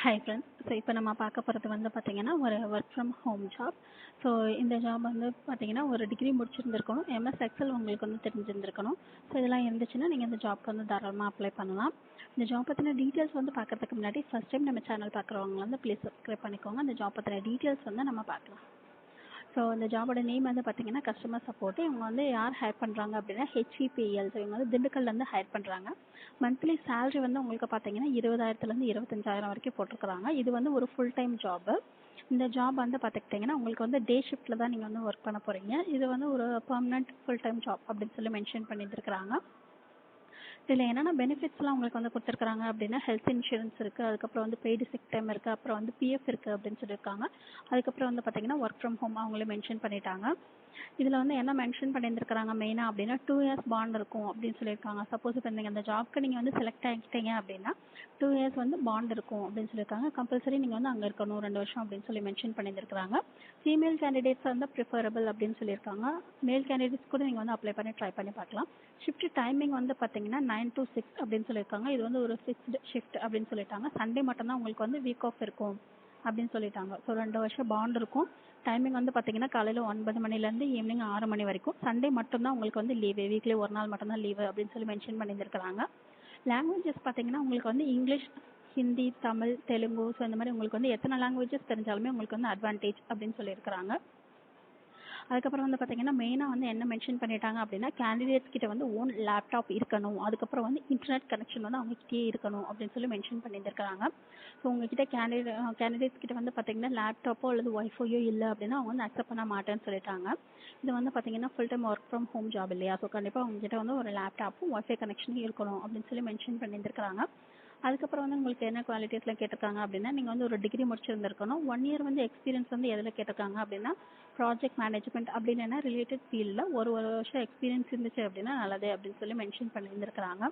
Hi friends. So இப்போ நம்ம பார்க்க போகிறது வந்து பார்த்தீங்கன்னா ஒரு work from home job. So இந்த ஜாப் வந்து பார்த்தீங்கன்னா ஒரு டிகிரி முடிச்சிருந்துருக்கணும், எம்எஸ் எக்ஸல் உங்களுக்கு வந்து தெரிஞ்சிருந்துருக்கணும். ஸோ இதெல்லாம் இருந்துச்சுன்னா நீங்கள் இந்த ஜாப்க்கு வந்து தாராளமாக அப்ளை பண்ணலாம். இந்த ஜாப் பற்றின டீட்டெயில்ஸ் வந்து பார்க்கறதுக்கு முன்னாடி ஃபர்ஸ்ட் டைம் நம்ம சேனல் பார்க்குறவங்க வந்து ப்ளீஸ் சப்ஸ்கிரைப் பண்ணிக்கோங்க. இந்த ஜாப் பற்றின டீட்டெயில்ஸ் வந்து நம்ம பார்க்கலாம். ஸோ இந்த ஜாபோட நேம் வந்து பார்த்தீங்கன்னா கஸ்டமர் சப்போர்ட். இவங்க வந்து யார் ஹையர் பண்ணுறாங்க அப்படின்னா ஹெச்இபிஎல். ஸோ இவங்க வந்து திண்டுக்கல்லேருந்து ஹையர் பண்ணுறாங்க. மந்த்லி சேலரி வந்து உங்களுக்கு பார்த்தீங்கன்னா 20,000லேருந்து 25,000 வரைக்கும் போட்டிருக்கிறாங்க. இது வந்து ஒரு ஃபுல் டைம் ஜாப். இந்த ஜாப் வந்து பார்த்துக்கிட்டிங்கன்னா உங்களுக்கு வந்து டே ஷிஃப்ட்டில் தான் நீங்கள் வந்து ஒர்க் பண்ண போகிறீங்க. இது வந்து ஒரு பெர்மனன்ட் ஃபுல் டைம் ஜாப் அப்படின்னு சொல்லி மென்ஷன் பண்ணியிருக்கிறாங்க. இதில் என்னென்ன பெனிஃபிட்ஸ்லாம் உங்களுக்கு வந்து கொடுத்துருக்காங்க அப்படின்னா ஹெல்த் இன்சூரன்ஸ் இருக்குது, அதுக்கப்புறம் வந்து பெய்டு சிக் டைம் இருக்குது, அப்புறம் வந்து பிஎஃப் இருக்குது அப்படின்னு சொல்லியிருக்காங்க. அதுக்கப்புறம் வந்து பார்த்தீங்கன்னா ஒர்க் ஃப்ரம் ஹோம் அவங்களே மென்ஷன் பண்ணிட்டாங்க. இதில் வந்து என்ன மென்ஷன் பண்ணியிருக்கிறாங்க மெயினாக அப்படின்னா 2 இயர்ஸ் பாண்ட் இருக்கும் அப்படின்னு சொல்லியிருக்காங்க. சப்போஸ் இப்போ நீங்கள் அந்த ஜாப்க்கு நீங்கள் வந்து செலக்ட் ஆகிட்டீங்க அப்படின்னா 2 இயர்ஸ் வந்து பாண்ட் இருக்கும் அப்படின்னு சொல்லியிருக்காங்க. கம்பல்சரி நீங்கள் வந்து அங்கே இருக்கணும் 2 வருஷம் அப்படின்னு சொல்லி மென்ஷன் பண்ணியிருக்கிறாங்க. ஃபீமேல் கேண்டிடேட்ஸ் வந்து ப்ரிஃபரபிள் அப்படின்னு சொல்லியிருக்காங்க. மேல் கேண்டிடேட்ஸ் கூட நீங்கள் வந்து அப்ளை பண்ணி ட்ரை பண்ணி பார்க்கலாம். ஷிஃப்ட் டைமிங் வந்து பார்த்தீங்கன்னா 9 to 6 அப்படின்னு சொல்லியிருக்காங்க. இது வந்து ஒரு ஃபிக்ஸ்டு ஷிஃப்ட் அப்படின்னு சொல்லிட்டாங்க. சண்டே மட்டும்தான் உங்களுக்கு வந்து வீக் ஆஃப் இருக்கும் அப்படின்னு சொல்லிட்டாங்க. ஸோ 2 வருஷம் பாண்ட் இருக்கும். டைமிங் வந்து பார்த்தீங்கன்னா காலையில் 9 மணிலேருந்து ஈவினிங் 6 மணி வரைக்கும். சண்டே மட்டும்தான் உங்களுக்கு வந்து லீவு, வீக்லி ஒரு நாள் மட்டும்தான் லீவு அப்படின்னு சொல்லி மென்ஷன் பண்ணியிருக்கிறாங்க. லாங்குவேஜஸ் பார்த்தீங்கன்னா உங்களுக்கு வந்து இங்கிலீஷ், ஹிந்தி, தமிழ், தெலுங்கு, ஸோ இந்த மாதிரி உங்களுக்கு வந்து எத்தனை லாங்குவேஜஸ் தெரிஞ்சாலுமே உங்களுக்கு வந்து அட்வான்டேஜ் அப்படின்னு சொல்லியிருக்கிறாங்க. அதுக்கப்புறம் வந்து பார்த்தீங்கன்னா மெயினாக வந்து என்ன மென்ஷன் பண்ணிட்டாங்க அப்படின்னா கேண்டிடேட்ஸ் கிட்ட வந்து ஓன் லேப்டாப் இருக்கணும், அதுக்கப்புறம் வந்து இன்டர்நெட் கனெக்ஷன் வந்து அவங்ககிட்டயே இருக்கணும் அப்படின்னு சொல்லி மென்ஷன் பண்ணியிருக்காங்க. ஸோ உங்ககிட்ட கேண்டிடேட்ஸ் கிட்ட வந்து பார்த்தீங்கன்னா லேப்டாப்போ அல்லது ஒய்ஃபையோ இல்லை அப்படின்னா அவங்க வந்து அக்செப்ட் பண்ண மாட்டேன்னு சொல்லிட்டாங்க. இது வந்து பார்த்தீங்கன்னா full time work from home job இல்லையா, ஸோ கண்டிப்பாக உங்ககிட்ட வந்து ஒரு லேப்டாப்பும் ஒய்ஃபை கனெக்ஷனும் இருக்கணும் அப்படின்னு சொல்லி மென்ஷன் பண்ணியிருக்காங்க. அதுக்கப்புறம் வந்து உங்களுக்கு என்ன குவாலிட்டிஸ்லாம் கேட்டிருக்காங்க அப்படின்னா நீங்கள் வந்து ஒரு டிகிரி முடிச்சிருந்துருக்கணும். 1 இயர் வந்து எக்ஸ்பீரியன்ஸ் வந்து எதில் கேட்டிருக்காங்க அப்படின்னா ப்ராஜெக்ட் மேனேஜ்மெண்ட் அப்படின்னு ரிலேட்டட் ஃபீல்டில் ஒரு வருஷம் எக்ஸ்பீரியன்ஸ் இருந்துச்சு அப்படின்னா நல்லது அப்படின்னு சொல்லி மென்ஷன் பண்ணியிருந்துருக்காங்க.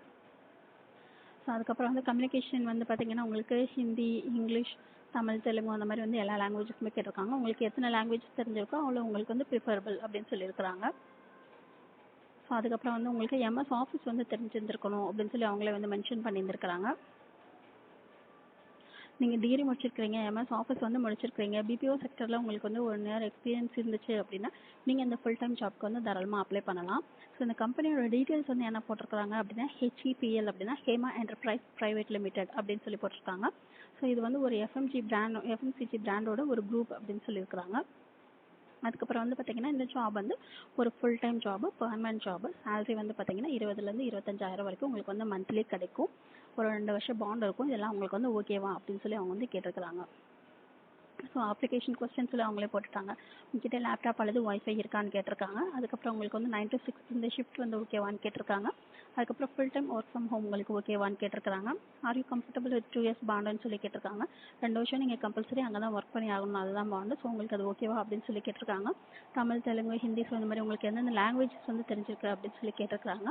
ஸோ அதுக்கப்புறம் வந்து கம்யூனிகேஷன் வந்து பார்த்தீங்கன்னா உங்களுக்கு ஹிந்தி, இங்கிலீஷ், தமிழ், தெலுங்கு அந்த மாதிரி வந்து எல்லா லாங்குவேஜஸுமே கேட்டிருக்காங்க. உங்களுக்கு எத்தனை லாங்குவேஜஸ் தெரிஞ்சிருக்கோ அவ்வளோ உங்களுக்கு வந்து ப்ரிஃபரபிள் அப்படின்னு சொல்லியிருக்கிறாங்க. ஸோ அதுக்கப்புறம் வந்து உங்களுக்கு எம்எஸ் ஆஃபீஸ் வந்து தெரிஞ்சிருந்துருக்கணும் அப்படின்னு சொல்லி அவங்களே வந்து மென்ஷன் பண்ணியிருந்துருக்காங்க. நீங்கள் டிகிரி முடிச்சிருக்கிறீங்க, எம்எஸ் ஆஃபீஸ் வந்து முடிச்சிருக்கிறீங்க, பிபிஓ செக்டரில் உங்களுக்கு வந்து 1 இயர் எக்ஸ்பீரியன்ஸ் இருந்துச்சு அப்படின்னா நீங்கள் இந்த ஃபுல் டைம் ஜாப்க்கு வந்து தாராளமாக அப்ளை பண்ணலாம். ஸோ இந்த கம்பெனியோட டீட்டெயில்ஸ் வந்து என்ன போட்டிருக்காங்க அப்படின்னா ஹெச்இபிஎல் அப்படின்னா ஹேமா என்டர்பிரைஸ் பிரைவேட் லிமிடெட் அப்படின்னு சொல்லி போட்டிருக்காங்க. ஸோ இது வந்து ஒரு எஃப்எம்சிஜி பிராண்டோட ஒரு குரூப் அப்படின்னு சொல்லியிருக்கிறாங்க. அதுக்கப்புறம் வந்து பார்த்தீங்கன்னா இந்த ஜாப் வந்து ஒரு full time job, permanent job. Salary வந்து பார்த்தீங்கன்னா 20,000லேருந்து 25,000 வரைக்கும் உங்களுக்கு வந்து மந்த்லி கிடைக்கும். ஒரு 2 வருஷம் பாண்ட் இருக்கும். இதெல்லாம் உங்களுக்கு வந்து ஓகேவா அப்படின்னு சொல்லி அவங்க வந்து கேட்டிருக்கிறாங்க. ஸோ அப்ளிகேஷன் கொஸ்டின்ஸில் அவங்களே போட்டுட்டாங்க. உங்ககிட்ட லேப்டாப் அல்லது ஒய்ஃபை இருக்கான்னு கேட்டிருக்காங்க. அதுக்கப்புறம் உங்களுக்கு வந்து 9 to 6 இந்த ஷிஃப்ட் வந்து ஓகேவான்னு கேட்டிருக்காங்க. அதுக்கப்புறம் full time work from home உங்களுக்கு ஓகேவான்னு கேட்டிருக்காங்க. Are you comfortable with 2 years பாண்டுன்னு சொல்லி கேட்டிருக்காங்க. 2 வருஷம் நீங்கள் கம்பல்சரி அங்கே தான் ஒர்க் பண்ணி ஆகணும், அதுதான் பாண்டு. ஸோ உங்களுக்கு அது ஓகேவா அப்படின்னு சொல்லி கேட்டிருக்காங்க. தமிழ், தெலுங்கு, ஹிந்தி, ஸோ இந்த மாதிரி உங்களுக்கு எந்தெந்த லாங்குவேஜஸ் வந்து தெரிஞ்சிருக்கு அப்படின்னு சொல்லி கேட்டிருக்காங்க.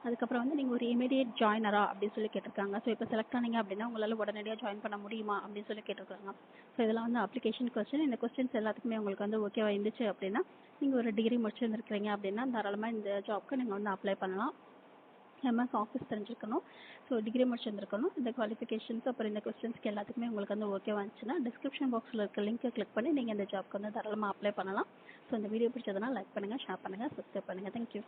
அதுக்கப்புறம் வந்து நீங்கள் ஒரு இமீடியட் ஜாயினரா அப்படின்னு சொல்லி கேட்டிருக்காங்க. ஸோ இப்போ செலக்ட் ஆனீங்க அப்படின்னா உங்களால் உடனடியாக ஜாயின் பண்ண முடியுமா அப்படின்னு சொல்லி கேட்டிருக்காங்க. ஸோ இதெல்லாம் வந்து அப்ளிகேஷன் கொஸ்டின். இந்த கொஸ்டின்ஸ் எல்லாத்துக்குமே உங்களுக்கு வந்து ஓகேவா இருந்துச்சு அப்படின்னா நீங்கள் ஒரு டிகிரி முடிச்சிருந்துருக்கிறீங்க அப்படின்னா தாராளமாக இந்த ஜாப்க்கு நீங்கள் வந்து அப்ளை பண்ணலாம். எம்எஸ் ஆஃபீஸ் தெரிஞ்சிருக்கணும், ஸோ டிகிரி முடிச்சிருந்துருக்கணும். இந்த குவாலிஃபிகேஷன்ஸ் அப்புறம் இந்த கொஸ்டின்ஸ்க்கு எல்லாத்துக்குமே உங்களுக்கு வந்து ஓகேவா இருந்துச்சுன்னா டிஸ்கிரிப்ஷன் பாக்ஸில் இருக்க லிங்கை கிளிக் பண்ணி நீங்கள் இந்த ஜாப்க்கு வந்து தாராளமாக அப்ளை பண்ணலாம். ஸோ இந்த வீடியோ பிடிச்சதுனா லைக் பண்ணுங்கள், ஷேர் பண்ணுங்கள், சப்ஸ்கிரைப் பண்ணுங்கள். தேங்க்யூ.